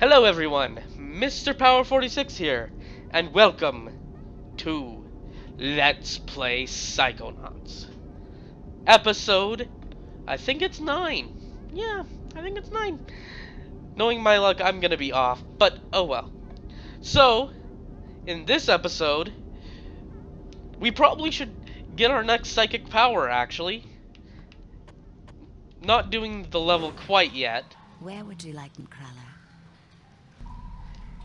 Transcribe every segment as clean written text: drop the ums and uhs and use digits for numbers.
Hello everyone, Mr. Power 46 here, and welcome to Let's Play Psychonauts. Episode, I think it's 9. Yeah, I think it's 9. Knowing my luck, I'm gonna be off, but oh well. So, in this episode, we probably should get our next psychic power, actually. Not doing the level quite yet. Where would you like me, Crawler?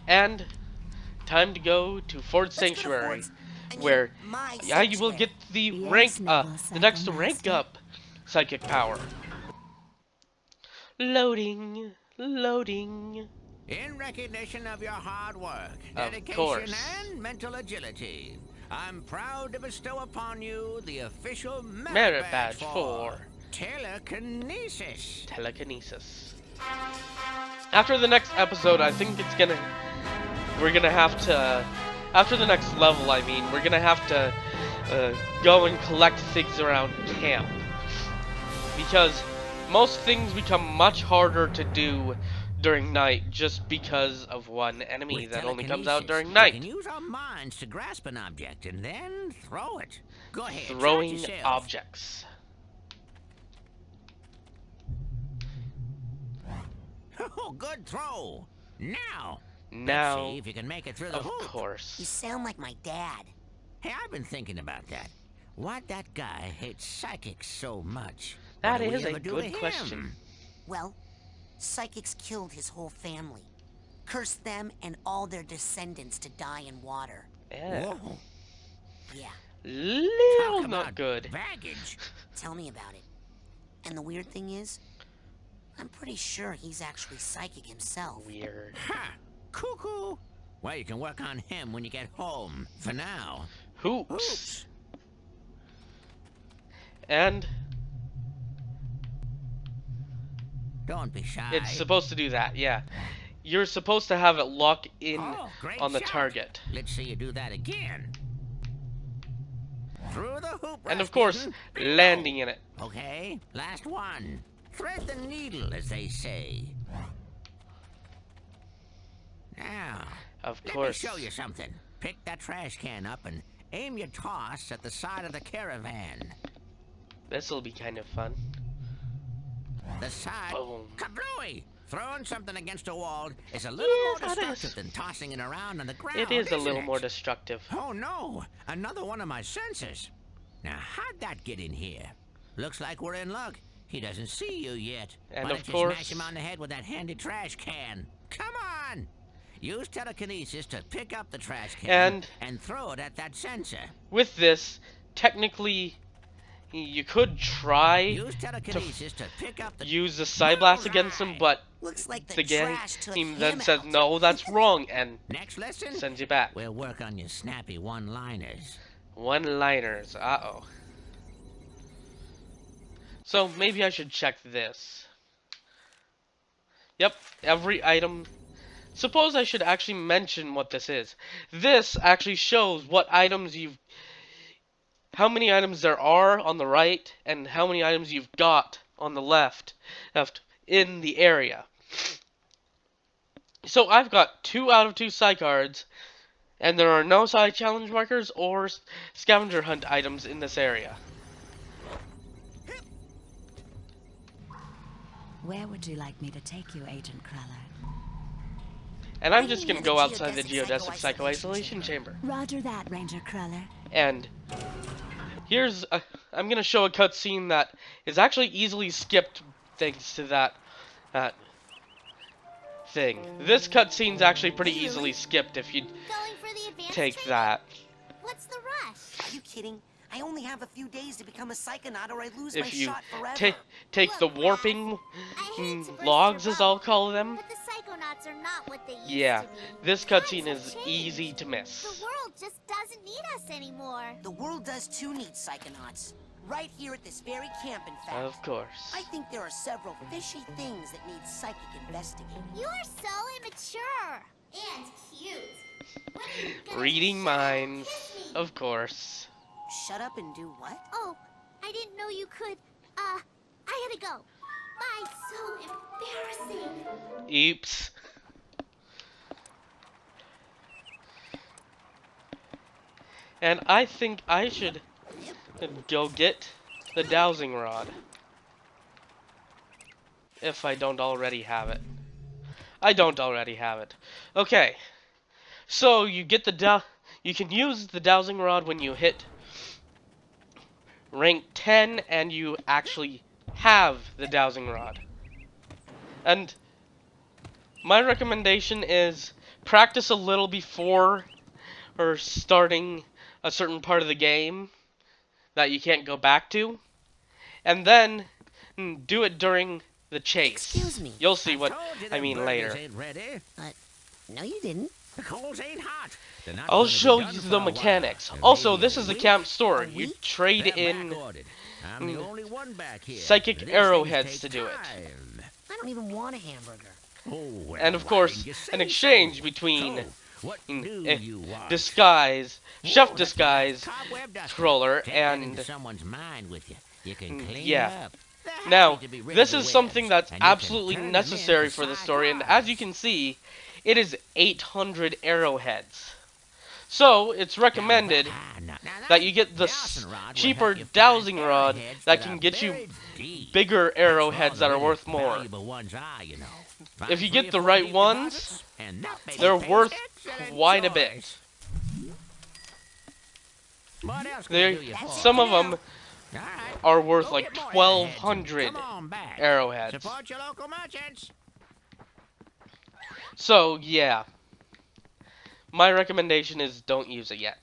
And time to go to Ford Sanctuary, where you will get the the next rank up psychic power. Loading. In recognition of your hard work, dedication, and mental agility, I'm proud to bestow upon you the official merit badge for telekinesis. After the next episode, I think we're gonna have to, after the next level, I mean, we're gonna have to go and collect things around camp. Because most things become much harder to do during night just because of one enemy that only comes out during night. We can use our minds to grasp an object and then throw it. Go ahead. Throwing objects. Oh, good throw. Now, let's see if you can make it through the hoop. Of course. You sound like my dad. Hey, I've been thinking about that. Why'd that guy hate psychics so much? That is a good question. Well, psychics killed his whole family. Cursed them and all their descendants to die in water. Yeah. Whoa. Yeah. Little not good. Baggage. Tell me about it. And the weird thing is, I'm pretty sure he's actually psychic himself. Weird. Ha! Cuckoo! Well, you can work on him when you get home. For now. Hoops. And don't be shy. it's supposed to do that, yeah. You're supposed to have it lock in on the target. Let's see you do that again. Through the hoop. And of course, landing in it. Okay, last one. Thread the needle, as they say. Now, Of let course. me show you something. Pick that trash can up and aim your toss at the side of the caravan. This'll be kind of fun. The side. Boom. Kablooey! Throwing something against a wall is a little more destructive than tossing it around on the ground. It is a little isn't more it? destructive. Oh no! Another one of my sensors. Now, how'd that get in here? Looks like we're in luck. He doesn't see you yet. And Why of don't you course, smash him on the head with that handy trash can? Come on! Use telekinesis to pick up the trash can and throw it at that sensor. With this, technically, you could try Use telekinesis to pick up the use the Psy Blast against him, but Looks like the trash took game him then says, out. no, that's wrong, and Next lesson, sends you back. we'll work on your snappy one-liners. One-liners, uh-oh. So, maybe I should check this. Yep, every item. Suppose I should actually mention what this is. This actually shows what items how many items there are on the right, and how many items you've got on the left in the area. So I've got 2 out of 2 Psy cards, and there are no Psy challenge markers or scavenger hunt items in this area. Where would you like me to take you, Agent Crawler? And I'm just gonna go outside the geodesic psycho-isolation chamber. Roger that, Ranger Crawler. And here's I'm gonna show a cutscene that is actually easily skipped thanks to that thing. This cutscene's actually pretty easily skipped if you take that. What's the rush? Are you kidding? I only have a few days to become a psychonaut or I lose If my you shot forever. take the warping logs, as I'll call them. But the Psychonauts are not what they used Yeah, to be. this Times cutscene have is changed. easy to The miss. world just doesn't need us anymore. The world does too need psychonauts. Right here at this very camp, in fact. Of course. I think there are several fishy things that need psychic investigating. You are so immature. And cute. When are you gonna Reading shut up? minds, Kiss me. of course. Shut up and do what? Oh, I didn't know you could. I gotta go. Bye. So embarrassing. Oops. And I think I should go get the dowsing rod. If I don't already have it. I don't already have it. Okay. So you get the you can use the dowsing rod when you hit rank 10 and you actually have the dowsing rod. And my recommendation is practice a little before or starting a certain part of the game that you can't go back to, and then do it during the chase. Excuse me. You'll see what I mean later. No, you didn't. The coals ain't hot. I'll show you the mechanics. Also, this is the camp store. You trade in psychic arrowheads to do it. I don't even want a hamburger. And of course, an exchange between disguise, chef disguise, controller, and yeah. Now, this is something that's absolutely necessary for the story, and as you can see, it is 800 arrowheads. So, it's recommended that you get the cheaper dowsing rod that can get you bigger arrowheads that are worth more. If you get the right ones, they're worth quite a bit. Some of them are worth like 1,200 arrowheads. So, yeah. My recommendation is don't use it yet.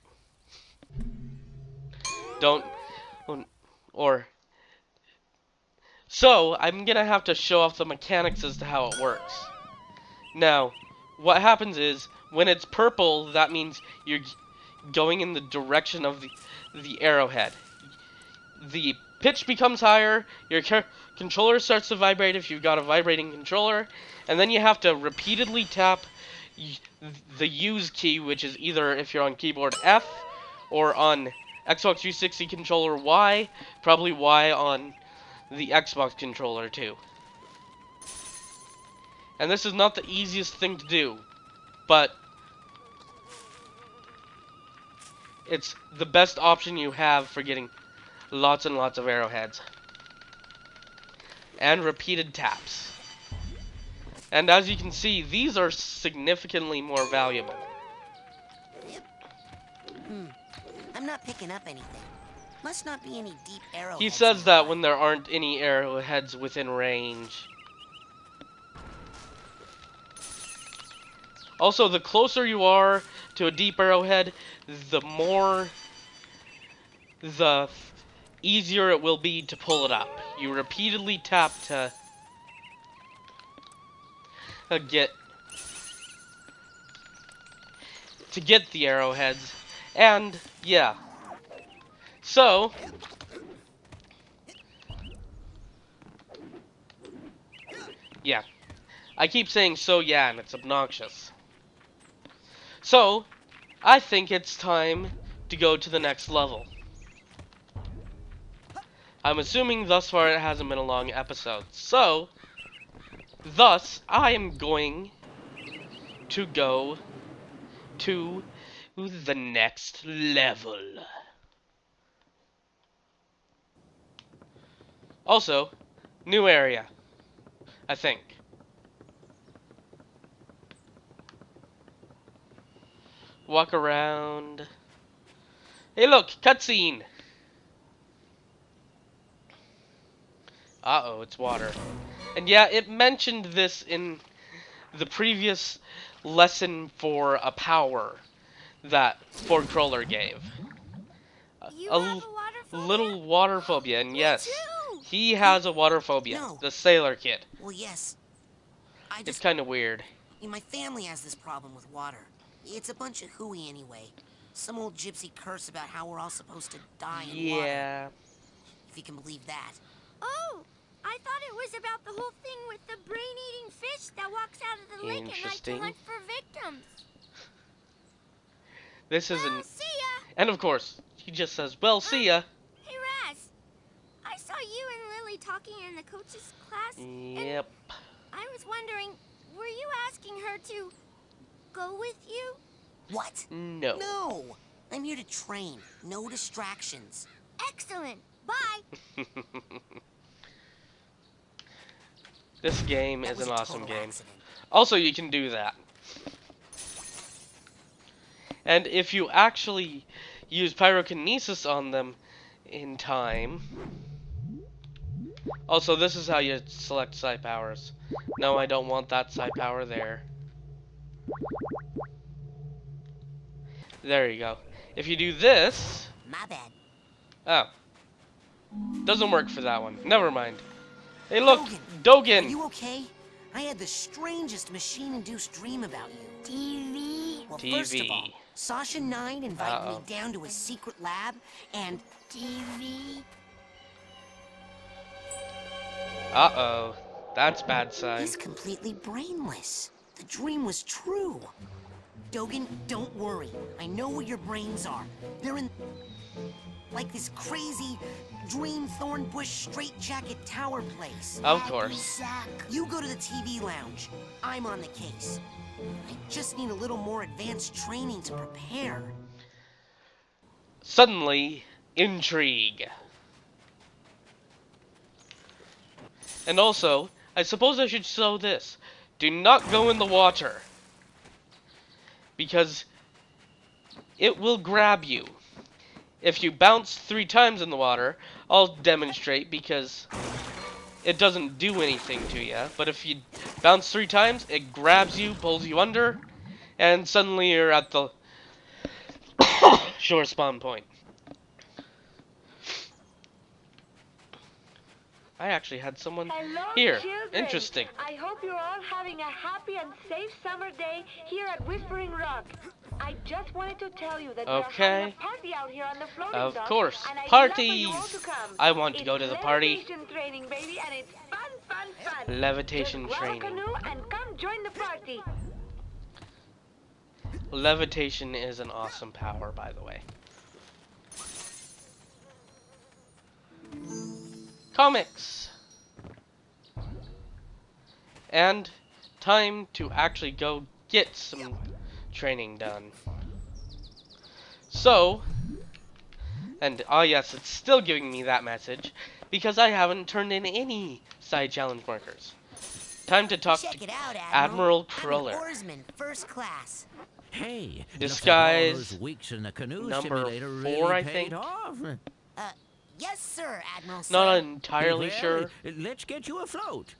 So, I'm gonna have to show off the mechanics as to how it works. Now, what happens is, when it's purple, that means you're going in the direction of the arrowhead. The pitch becomes higher, your controller starts to vibrate if you've got a vibrating controller, and then you have to repeatedly tap the use key, which is either if you're on keyboard F or on Xbox 360 controller Y, probably Y on the Xbox controller too. And this is not the easiest thing to do, but it's the best option you have for getting lots and lots of arrowheads. And repeated taps. And as you can see, these are significantly more valuable. I'm not picking up anything. Must not be any deep arrowheads. He says that when there aren't any arrowheads within range. Also, the closer you are to a deep arrowhead, the easier it will be to pull it up. You repeatedly tap to get the arrowheads, and yeah. So yeah, I keep saying so yeah, and it's obnoxious. So I think it's time to go to the next level. I'm assuming thus far it hasn't been a long episode, so thus I am going to go to the next level. Also, new area, I think. Walk around. Hey look, cutscene! Uh-oh, it's water. And yeah, it mentioned this in the previous lesson for a power that Ford Cruller gave. A little water phobia, and yes, he has a water phobia. No. The sailor kid. Well, yes. It's kind of weird. My family has this problem with water. It's a bunch of hooey anyway. Some old gypsy curse about how we're all supposed to die in water. Yeah. If you can believe that. Oh, I thought it was about the whole thing with the brain-eating fish that walks out of the lake at night to hunt for victims. This isn't... Well, see ya. And of course, he just says, well, see ya. Hey, Raz. I saw you and Lily talking in the coach's class. Yep. I was wondering, were you asking her to go with you? What? No. No. I'm here to train. No distractions. Excellent. Bye. This game That is was an a awesome total game. accident. Also, you can do that. And if you actually use pyrokinesis on them in time... Also, this is how you select psi powers. No, I don't want that psi power there. There you go. If you do this... My bad. Oh. Doesn't work for that one. Never mind. Hey, look! Are Dogen! you okay? I had the strangest machine-induced dream about you. TV. Well, TV. first of all, Sasha 9 invited me down to his secret lab, and... TV. Uh-oh. That's bad sign. He's completely brainless. The dream was true. Dogen, don't worry. I know where your brains are. They're in... like this crazy dream thorn bush straitjacket tower place. Of course. Suck. You go to the TV lounge. I'm on the case. I just need a little more advanced training to prepare. Suddenly, intrigue. And also, I suppose I should show this. Do not go in the water. Because it will grab you. If you bounce 3 times in the water, I'll demonstrate because it doesn't do anything to you. But if you bounce 3 times, it grabs you, pulls you under, and suddenly you're at the shore spawn point. I actually had someone here. Children. Interesting. I hope you're all having a happy and safe summer day here at Whispering Rock. I just wanted to tell you that we're having a party out here on the floating Of dock, course. and I'd Parties! love for you all to come. I want to go to the party. Levitation training, baby, and it's fun, fun, fun. Levitation just training. grab a canoe and come join the party. Levitation is an awesome power, by the way. Comics! And time to actually go get some training done. So, and yes, it's still giving me that message because I haven't turned in any side challenge markers. Time to talk Check to it out, Admiral I'm an Cruller. oarsman, first class. Hey, Disguise looks like all those weeks in the canoe number simulator 4, really I paid think. off. Yes, sir, Admiral. Not Sir. entirely Well, sure. Let's get you afloat.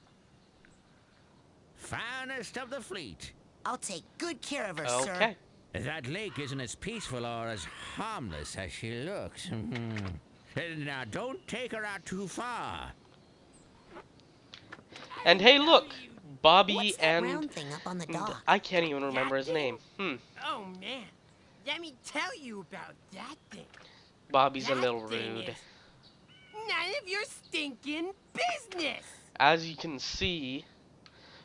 Finest of the fleet. I'll take good care of her, sir. Okay. That lake isn't as peaceful or as harmless as she looks. Now, don't take her out too far. And hey, look, Bobby What's that and round thing up on the dock? I can't even remember his name. Oh man, let me tell you about that thing. Bobby's a That little thing rude. is none of your stinking business. As you can see,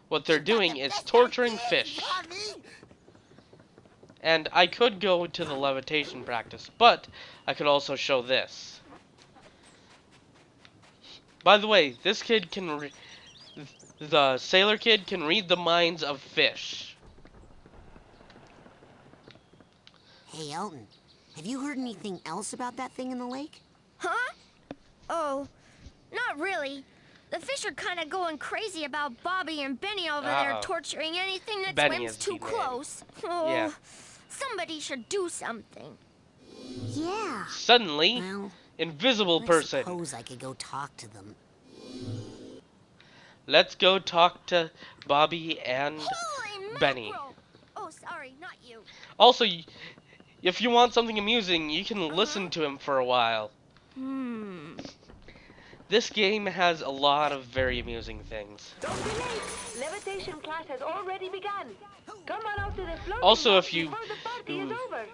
what they're doing is torturing fish. Bobby. And I could go to the levitation practice, but I could also show this. By the way, this kid can the sailor kid can read the minds of fish. Hey, Elton, have you heard anything else about that thing in the lake? Huh? Oh, not really. The fish are kind of going crazy about Bobby and Benny over there torturing anything that Benny swims is too the man. close. Oh, Yeah. somebody should do something. Yeah. Suddenly, Well, invisible I person. suppose I could go talk to them. Let's go talk to Bobby and Holy Benny. mackerel! Oh, sorry, not you. Also, if you want something amusing, you can listen to him for a while. This game has a lot of very amusing things. Don't be late. Levitation class has already begun. Come on out to the floating Also, dock if you- before the party is over.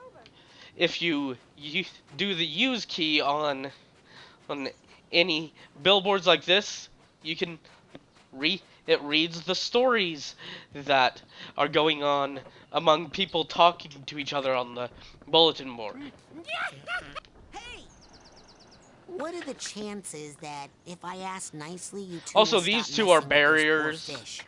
If you do the use key on any billboards like this, you can it reads the stories that are going on among people talking to each other on the bulletin board. Hey! What are the chances that if I ask nicely, you two Also, will these stop two are messing with those poor barriers. fish?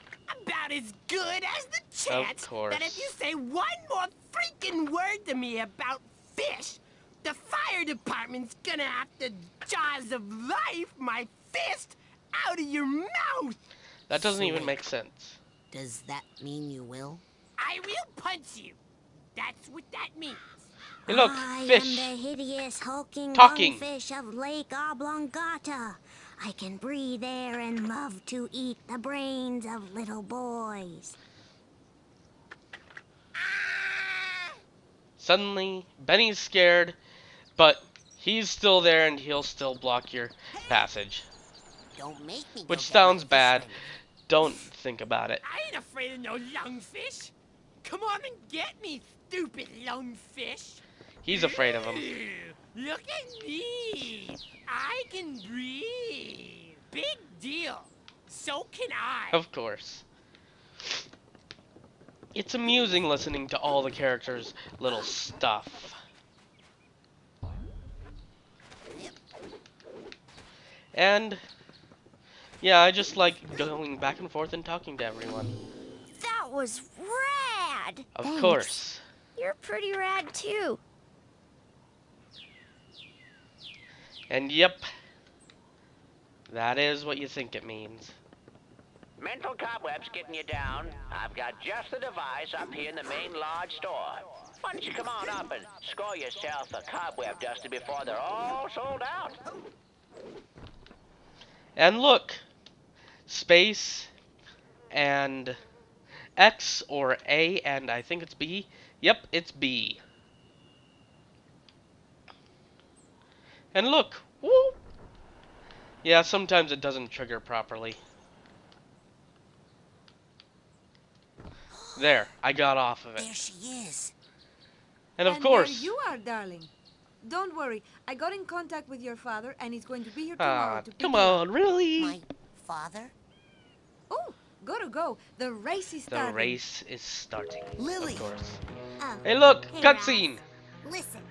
About as good as the chance course. that if you say one more freaking word to me about fish, the fire department's gonna have to jaws of life my fist out of your mouth. That doesn't even make sense. Does that mean you will? I will punch you. That's what that means. Hey, look, fish. I am the hideous hulking Talking. lungfish of Lake Oblongata. I can breathe air and love to eat the brains of little boys. Suddenly, Benny's scared, but he's still there and he'll still block your passage. Don't make me. Which sounds bad. Don't think about it. I ain't afraid of no lungfish. Come on and get me, stupid lungfish. He's afraid of him. Look at me. I can breathe. Big deal. So can I. Of course. It's amusing listening to all the characters' little stuff. And yeah, I just like going back and forth and talking to everyone. That was rad! Of Thanks. course. You're pretty rad too. And yep, that is what you think it means. Mental cobwebs getting you down. I've got just the device up here in the main lodge store. Why don't you come on up and score yourself a cobweb duster before they're all sold out? And look, space and X or A and I think it's B. Yep, it's B. And look, woo! Yeah, sometimes it doesn't trigger properly. There, I got off of it. There she is. And of course. There you are, darling. Don't worry, I got in contact with your father, and he's going to be here tomorrow to pick come you up. on, really? My father? Oh, go. The race is The starting. race is starting. Lily. Of course. Oh, Hey, look, hey, cutscene. Raz. Listen,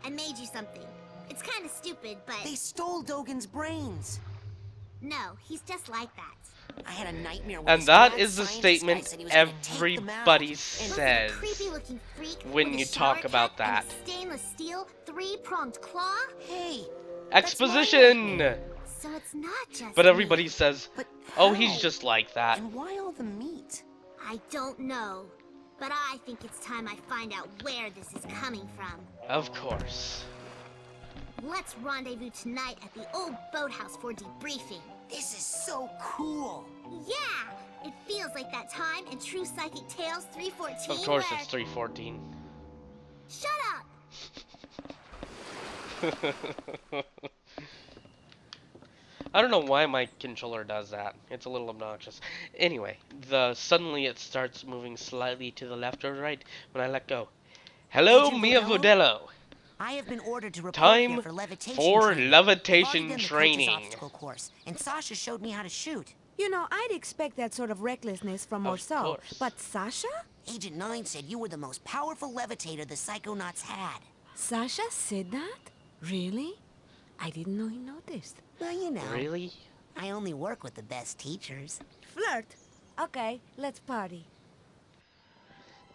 I made you something. It's kind of stupid, but They stole Dogen's brains. no, he's just like that. I had a nightmare when And this that mad is the scientist guy statement said he was gonna take them out. everybody And says Creepy-looking freak when with a you talk shower about cap and that. a stainless steel, three-pronged claw. Hey, Exposition. So it's not just But me. everybody says, but "Oh, how? he's just like that." And why all the meat? I don't know, but I think it's time I find out where this is coming from. Of course. Let's rendezvous tonight at the old boathouse for debriefing. This is so cool. Yeah, it feels like that time in True Psychic Tales 314. Of course, where... it's 314. Shut up! I don't know why my controller does that. It's a little obnoxious. Anyway, suddenly it starts moving slightly to the left or right when I let go. Hello, Agent Mia Vodello? Vodello. I have been ordered to report Time here for levitation for training. levitation I've already done the training. coach's obstacle course, and Sasha showed me how to shoot. You know, I'd expect that sort of recklessness from Of Orso. course. But Sasha? Agent 9 said you were the most powerful levitator the Psychonauts had. Sasha said that? Really? I didn't know he noticed. Well, you know, Really? I only work with the best teachers. Flirt? Okay, let's party.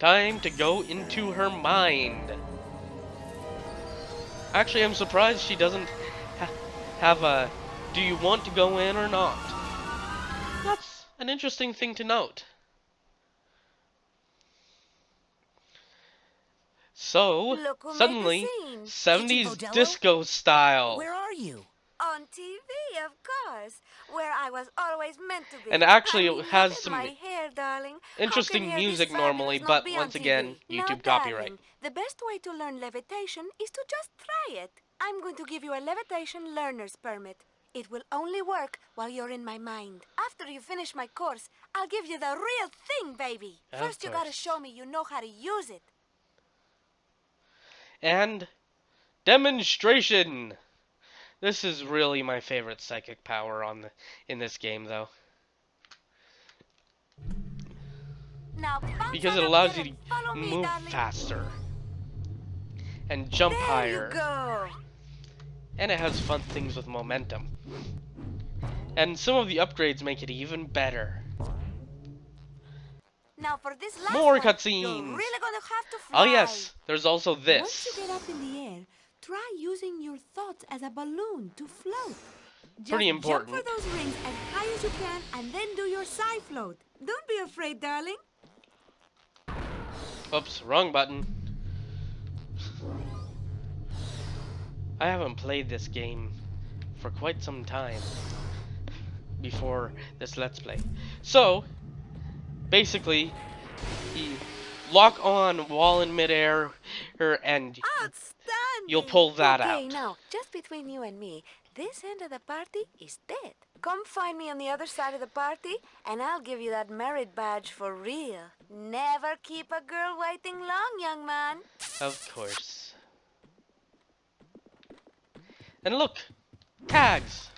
Time to go into her mind. Actually, I'm surprised she doesn't have a "do you want to go in or not?" That's an interesting thing to note. So, Look who made the suddenly, scene. 70s Agent Vodello? disco style. Where are you? On TV, of course, where I was always meant to be. And actually, I it mean, has look at some my hair, darling. How interesting can hair this music fabulous normally, not but be once on again, TV? YouTube Now, copyright. darling, the best way to learn levitation is to just try it. I'm going to give you a levitation learner's permit. It will only work while you're in my mind. After you finish my course, I'll give you the real thing, baby. Of First, you gotta course. show me you know how to use it. And demonstration. This is really my favorite psychic power in this game, though, Now, bounce because on it up allows here you and to follow me, move darling. faster and jump There higher. you go. And it has fun things with momentum. And some of the upgrades make it even better. Now for this last More one, cutscenes. you're really gonna have to fly. Oh yes, there's also this. Once you get up in the air, try using your thoughts as a balloon to float. Pretty Just important. jump for those rings as high as you can and then do your side float. Don't be afraid, darling. Oops, wrong button. I haven't played this game for quite some time before this Let's Play. So, basically, you lock on while in midair and you'll pull that out. Okay, now, just between you and me, this end of the party is dead. Come find me on the other side of the party, and I'll give you that merit badge for real. Never keep a girl waiting long, young man. Of course. And look! Tags!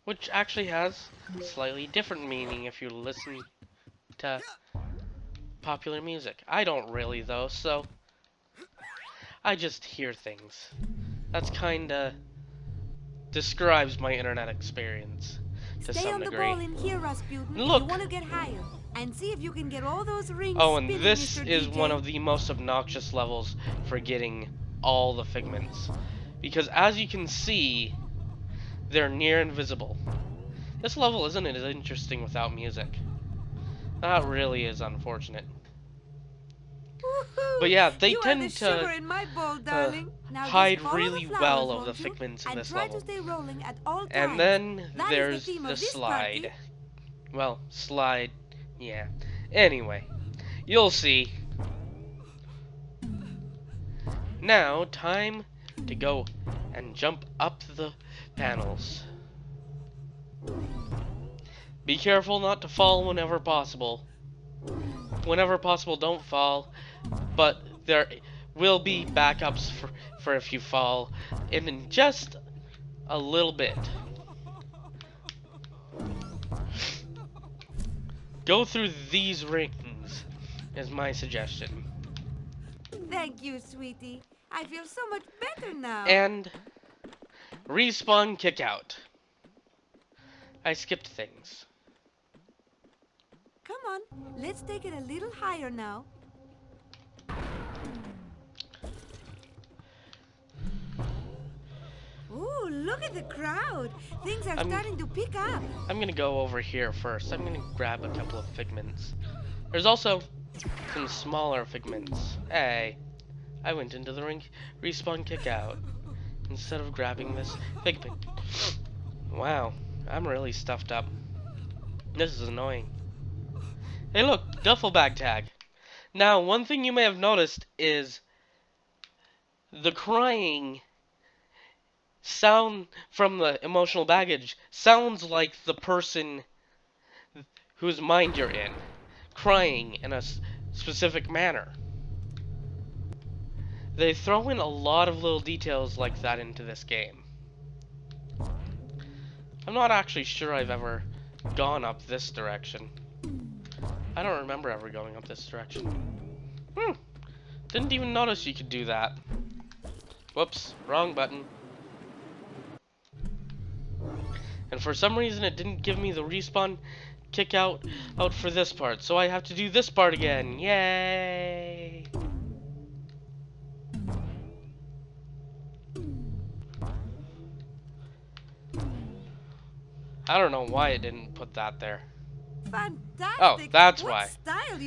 Which actually has slightly different meaning if you listen to popular music. I don't really though, so I just hear things. That's kinda describes my internet experience to Stay some on the degree. ball in here, Rasputin. Look. You want to get higher and see if you can get all those rings. Oh, and spinning, this Mr. is DJ. one of the most obnoxious levels for getting all the figments. Because as you can see, they're near invisible. This level isn't as interesting without music. That really is unfortunate. But yeah, they tend to hide really well of the figments in this level. And then there's the slide. Well, slide, yeah. Anyway, you'll see. Now, time to go and jump up the panels. Be careful not to fall whenever possible. Whenever possible, don't fall. But there will be backups for if you fall in just a little bit. Go through these rings is my suggestion. Thank you, sweetie. I feel so much better now. And respawn kick out. I skipped things. Come on, let's take it a little higher now. Ooh, look at the crowd. Things are starting to pick up. I'm gonna go over here first. I'm gonna grab a couple of figments. There's also some smaller figments. Hey, I went into the ring, respawn kick out, instead of grabbing this figment. Wow, I'm really stuffed up. This is annoying. Hey look, duffel bag tag. Now, one thing you may have noticed is the crying sound from the emotional baggage sounds like the person whose mind you're in, crying in a specific manner. They throw in a lot of little details like that into this game. I'm not actually sure I've ever gone up this direction. I don't remember ever going up this direction. Didn't even notice you could do that. Whoops, wrong button. And for some reason it didn't give me the respawn kick out for this part, so I have to do this part again. Yay! I don't know why it didn't put that there. Fantastic. Oh, that's why.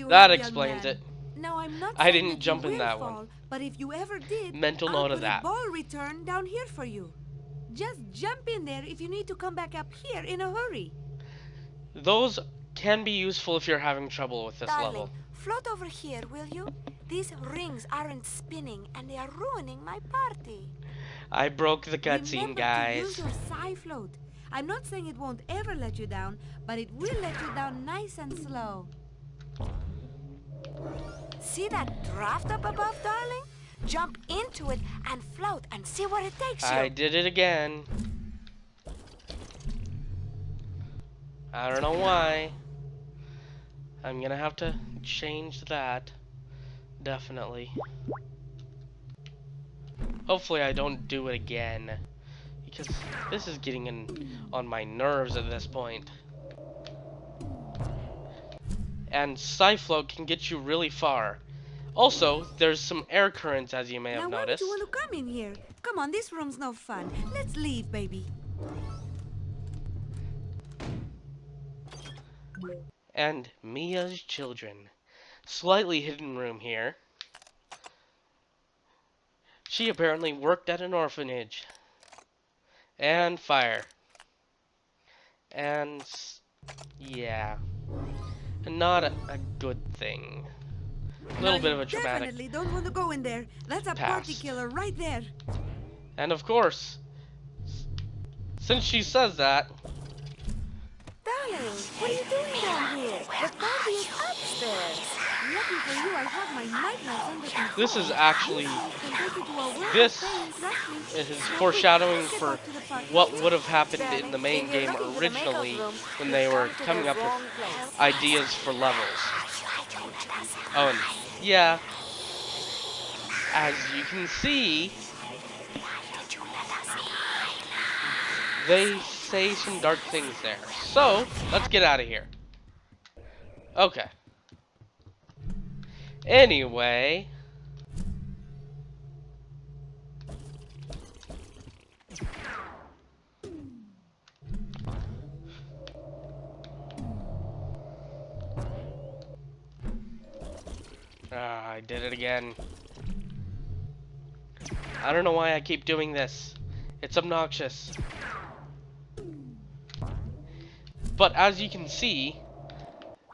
That explains it. Now, I'm not I didn't that jump in that fall, one. But if you ever did, Mental I'll note put of that. a ball return down here for you. Just jump in there if you need to come back up here in a hurry. Those can be useful if you're having trouble with this Darling, level. float over here, will you? These rings aren't spinning and they are ruining my party. I broke the cutscene, guys. Use your side float. I'm not saying it won't ever let you down, but it will let you down nice and slow. See that draft up above, darling? Jump into it and float and see where it takes you. I did it again. I don't know why. I'm gonna have to change that. Definitely. Hopefully I don't do it again. Because this is getting on my nerves at this point. and Psyfloat can get you really far. Also, there's some air currents, as you may have noticed. Why would you want to come in here? Come on, this room's no fun. Let's leave, baby. And Mia's children. Slightly hidden room here. She apparently worked at an orphanage. And fire. And yeah. Not a good thing. A little bit of a traumatic Definitely don't want to go in there. That's a party killer right there. And of course, since she says that... Darling, what are you doing down here? The party is upstairs. Lucky for you, I have my nightmares under control. This is actually... This is foreshadowing for what would have happened in the main game originally when they were coming up with ideas for levels. Oh, and yeah, as you can see, they say some dark things there. So, let's get out of here. Okay. Anyway... I did it again. I don't know why I keep doing this. It's obnoxious. But as you can see,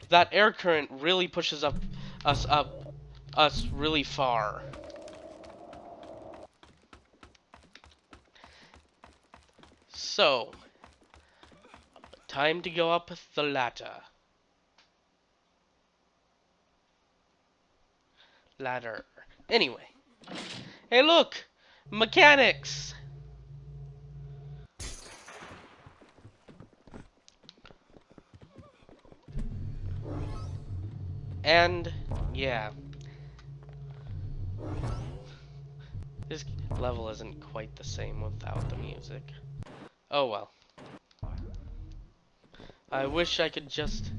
that air current really pushes us really far. So, time to go up the ladder. Anyway. Hey, look! Mechanics! And, yeah. This level isn't quite the same without the music. Oh well. I wish I could just...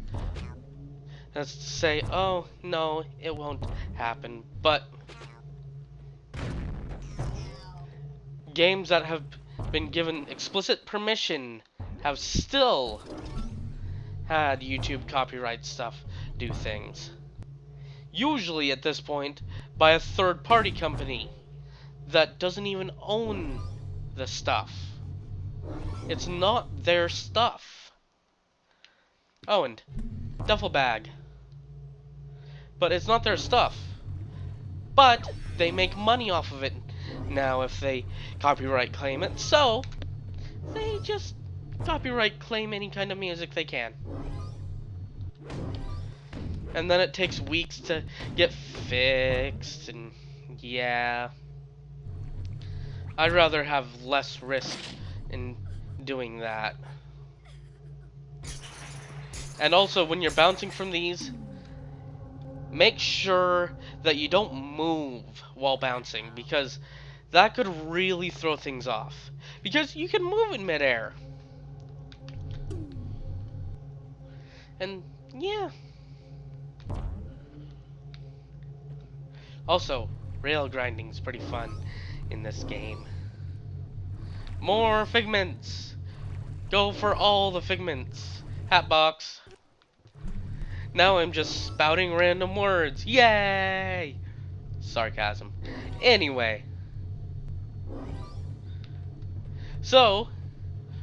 Let's say, oh, no, it won't happen, but... Games that have been given explicit permission have still had YouTube copyright stuff do things. Usually at this point by a third-party company that doesn't even own the stuff. It's not their stuff. Oh, and duffel bag. But it's not their stuff. But they make money off of it now if they copyright claim it. So they just copyright claim any kind of music they can. And then it takes weeks to get fixed, and yeah. I'd rather have less risk in doing that. And also, when you're bouncing from these, make sure that you don't move while bouncing, because that could really throw things off. Because you can move in midair. And, yeah. Also, rail grinding is pretty fun in this game. More figments! Go for all the figments. Hatbox. Now I'm just spouting random words. Yay! Sarcasm. Anyway. So,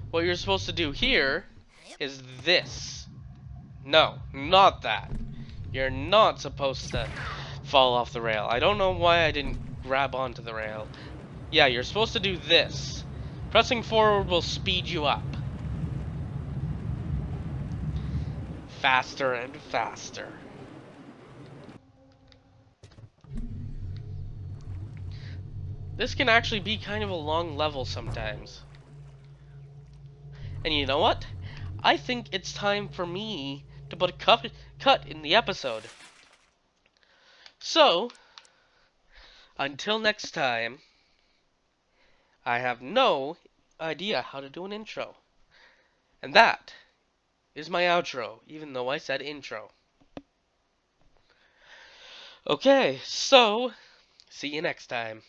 what you're supposed to do here is this. No, not that. You're not supposed to fall off the rail. I don't know why I didn't grab onto the rail. Yeah, you're supposed to do this. Pressing forward will speed you up. Faster and faster. This can actually be kind of a long level sometimes. And you know what? I think it's time for me to put a cut in the episode. So, until next time, I have no idea how to do an intro. And that is my outro, even though I said intro. Okay, so see you next time.